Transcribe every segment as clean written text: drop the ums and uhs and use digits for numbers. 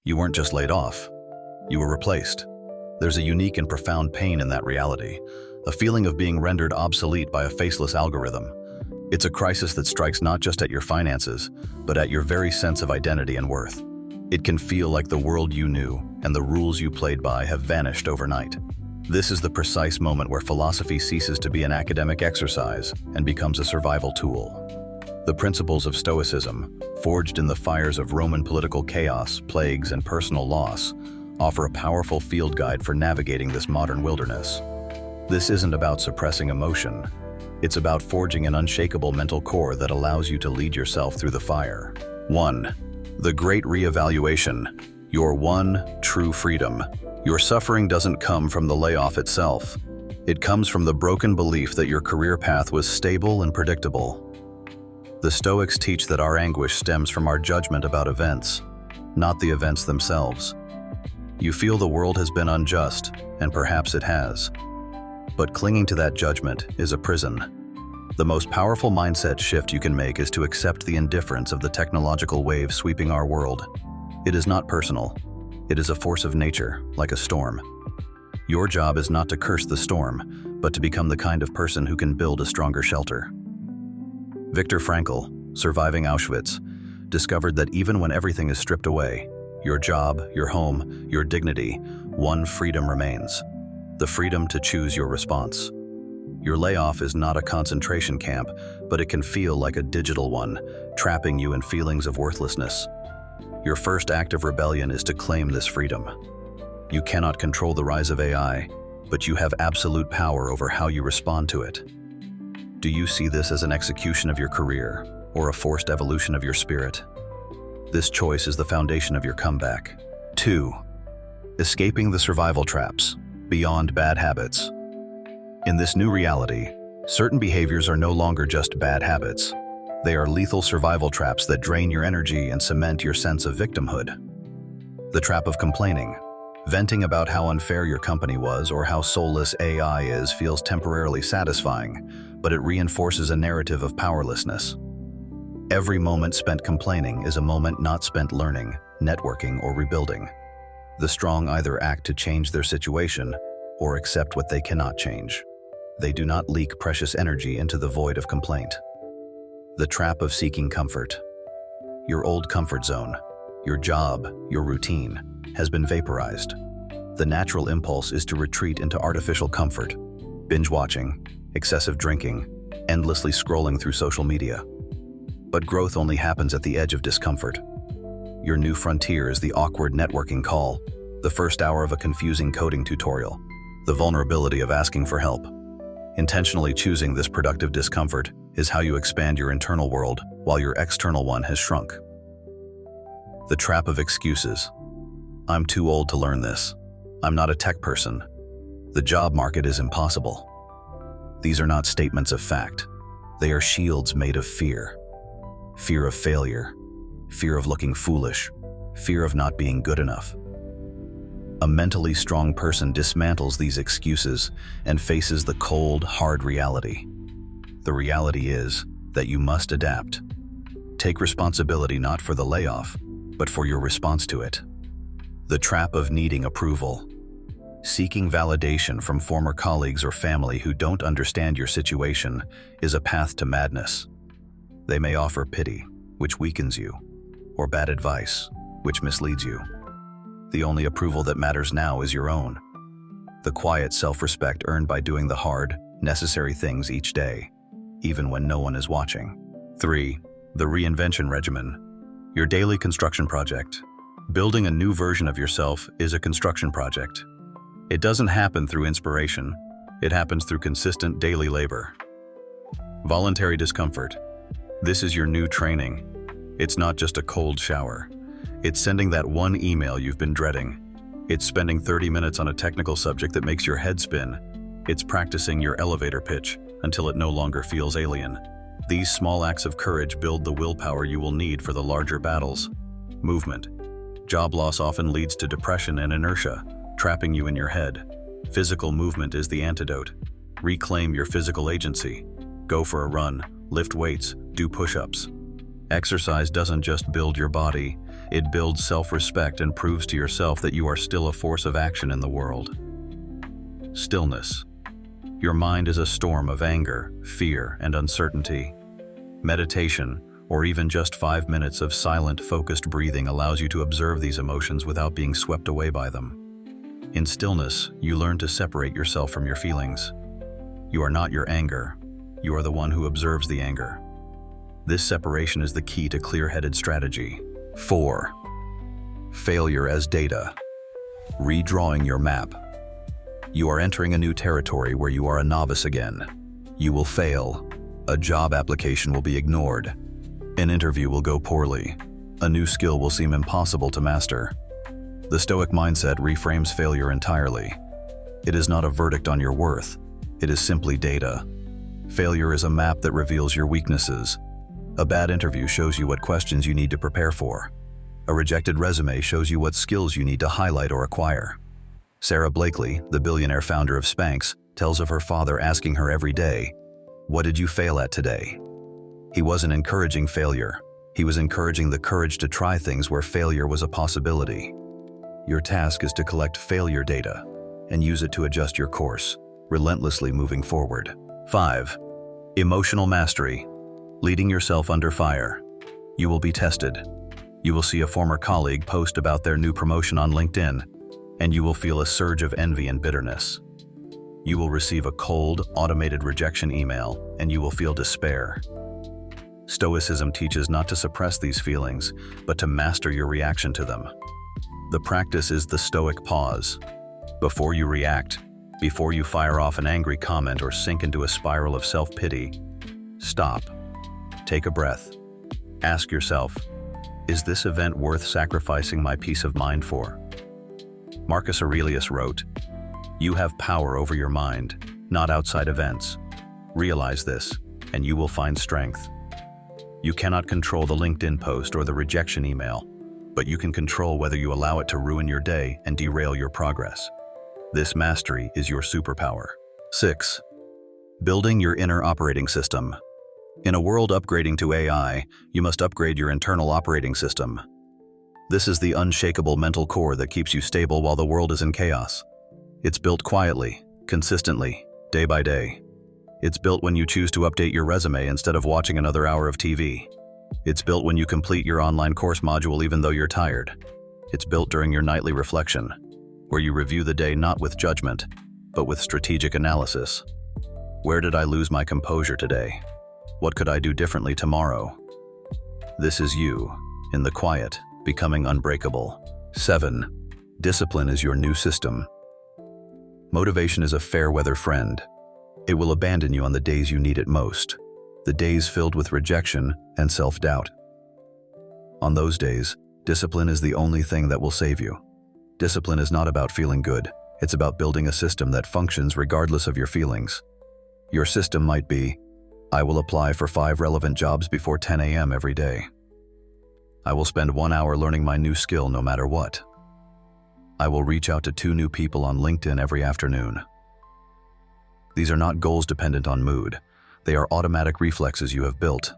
You weren't just laid off, you were replaced. There's a unique and profound pain in that reality, a feeling of being rendered obsolete by a faceless algorithm. It's a crisis that strikes not just at your finances, but at your very sense of identity and worth. It can feel like the world you knew and the rules you played by have vanished overnight. This is the precise moment where philosophy ceases to be an academic exercise and becomes a survival tool. The principles of Stoicism, forged in the fires of Roman political chaos, plagues, and personal loss, offer a powerful field guide for navigating this modern wilderness. This isn't about suppressing emotion. It's about forging an unshakable mental core that allows you to lead yourself through the fire. 1. The Great Reevaluation. Your one true freedom. Your suffering doesn't come from the layoff itself. It comes from the broken belief that your career path was stable and predictable. The Stoics teach that our anguish stems from our judgment about events, not the events themselves. You feel the world has been unjust, and perhaps it has. But clinging to that judgment is a prison. The most powerful mindset shift you can make is to accept the indifference of the technological wave sweeping our world. It is not personal. It is a force of nature, like a storm. Your job is not to curse the storm, but to become the kind of person who can build a stronger shelter. Viktor Frankl, surviving Auschwitz, discovered that even when everything is stripped away, your job, your home, your dignity, one freedom remains: the freedom to choose your response. Your layoff is not a concentration camp, but it can feel like a digital one, trapping you in feelings of worthlessness. Your first act of rebellion is to claim this freedom. You cannot control the rise of AI, but you have absolute power over how you respond to it. Do you see this as an execution of your career, or a forced evolution of your spirit? This choice is the foundation of your comeback. 2. Escaping the survival traps, beyond bad habits. In this new reality, certain behaviors are no longer just bad habits. They are lethal survival traps that drain your energy and cement your sense of victimhood. The trap of complaining. Venting about how unfair your company was or how soulless AI is feels temporarily satisfying, but it reinforces a narrative of powerlessness. Every moment spent complaining is a moment not spent learning, networking, or rebuilding. The strong either act to change their situation or accept what they cannot change. They do not leak precious energy into the void of complaint. The trap of seeking comfort. Your old comfort zone, your job, your routine, has been vaporized. The natural impulse is to retreat into artificial comfort, binge watching, excessive drinking, endlessly scrolling through social media. But growth only happens at the edge of discomfort. Your new frontier is the awkward networking call, the first hour of a confusing coding tutorial, the vulnerability of asking for help. Intentionally choosing this productive discomfort is how you expand your internal world while your external one has shrunk. The trap of excuses. I'm too old to learn this. I'm not a tech person. The job market is impossible. These are not statements of fact. They are shields made of fear. Fear of failure, fear of looking foolish, fear of not being good enough. A mentally strong person dismantles these excuses and faces the cold, hard reality. The reality is that you must adapt. Take responsibility not for the layoff, but for your response to it. The trap of needing approval. Seeking validation from former colleagues or family who don't understand your situation is a path to madness. They may offer pity, which weakens you, or bad advice, which misleads you. The only approval that matters now is your own. The quiet self-respect earned by doing the hard, necessary things each day, even when no one is watching. 3. The Reinvention Regimen. Your daily construction project. Building a new version of yourself is a construction project. It doesn't happen through inspiration. It happens through consistent daily labor. Voluntary discomfort. This is your new training. It's not just a cold shower. It's sending that one email you've been dreading. It's spending 30 minutes on a technical subject that makes your head spin. It's practicing your elevator pitch until it no longer feels alien. These small acts of courage build the willpower you will need for the larger battles. Movement. Job loss often leads to depression and inertia, trapping you in your head. Physical movement is the antidote. Reclaim your physical agency. Go for a run, lift weights, do push-ups. Exercise doesn't just build your body, It builds self-respect and proves to yourself that you are still a force of action in the world. Stillness. Your mind is a storm of anger, fear, and uncertainty. Meditation, or even just 5 minutes of silent, focused breathing allows you to observe these emotions without being swept away by them. In stillness, you learn to separate yourself from your feelings. You are not your anger. You are the one who observes the anger. This separation is the key to clear-headed strategy. 4. Failure as data. Redrawing your map. You are entering a new territory where you are a novice again. You will fail. A job application will be ignored. An interview will go poorly. A new skill will seem impossible to master. The Stoic mindset reframes failure entirely. It is not a verdict on your worth. It is simply data. Failure is a map that reveals your weaknesses. A bad interview shows you what questions you need to prepare for. A rejected resume shows you what skills you need to highlight or acquire. Sarah Blakely, the billionaire founder of Spanx, tells of her father asking her every day, "What did you fail at today?" He wasn't encouraging failure. He was encouraging the courage to try things where failure was a possibility. Your task is to collect failure data and use it to adjust your course, relentlessly moving forward. 5. Emotional mastery. Leading yourself under fire. You will be tested. You will see a former colleague post about their new promotion on LinkedIn, and you will feel a surge of envy and bitterness. You will receive a cold, automated rejection email, and you will feel despair. Stoicism teaches not to suppress these feelings, but to master your reaction to them. The practice is the Stoic pause. Before you react, before you fire off an angry comment or sink into a spiral of self-pity, stop. Take a breath. Ask yourself, is this event worth sacrificing my peace of mind for? Marcus Aurelius wrote, "You have power over your mind, not outside events. Realize this, and you will find strength." You cannot control the LinkedIn post or the rejection email, but you can control whether you allow it to ruin your day and derail your progress. This mastery is your superpower. 6. Building your inner operating system. In a world upgrading to AI, you must upgrade your internal operating system. This is the unshakable mental core that keeps you stable while the world is in chaos. It's built quietly, consistently, day by day. It's built when you choose to update your resume instead of watching another hour of TV. It's built when you complete your online course module even though you're tired. It's built during your nightly reflection, where you review the day not with judgment, but with strategic analysis. Where did I lose my composure today? What could I do differently tomorrow? This is you, in the quiet, becoming unbreakable. 7. Discipline is your new system. Motivation is a fair-weather friend. It will abandon you on the days you need it most, the days filled with rejection and self-doubt. On those days, discipline is the only thing that will save you. Discipline is not about feeling good. It's about building a system that functions regardless of your feelings. Your system might be, I will apply for 5 relevant jobs before 10 a.m. every day. I will spend 1 hour learning my new skill no matter what. I will reach out to 2 new people on LinkedIn every afternoon. These are not goals dependent on mood. They are automatic reflexes you have built.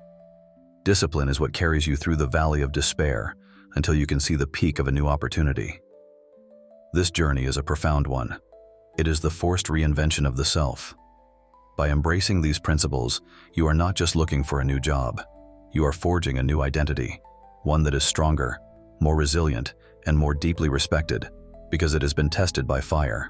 Discipline is what carries you through the valley of despair until you can see the peak of a new opportunity. This journey is a profound one. It is the forced reinvention of the self. By embracing these principles, you are not just looking for a new job. You are forging a new identity, one that is stronger, more resilient, and more deeply respected, because it has been tested by fire.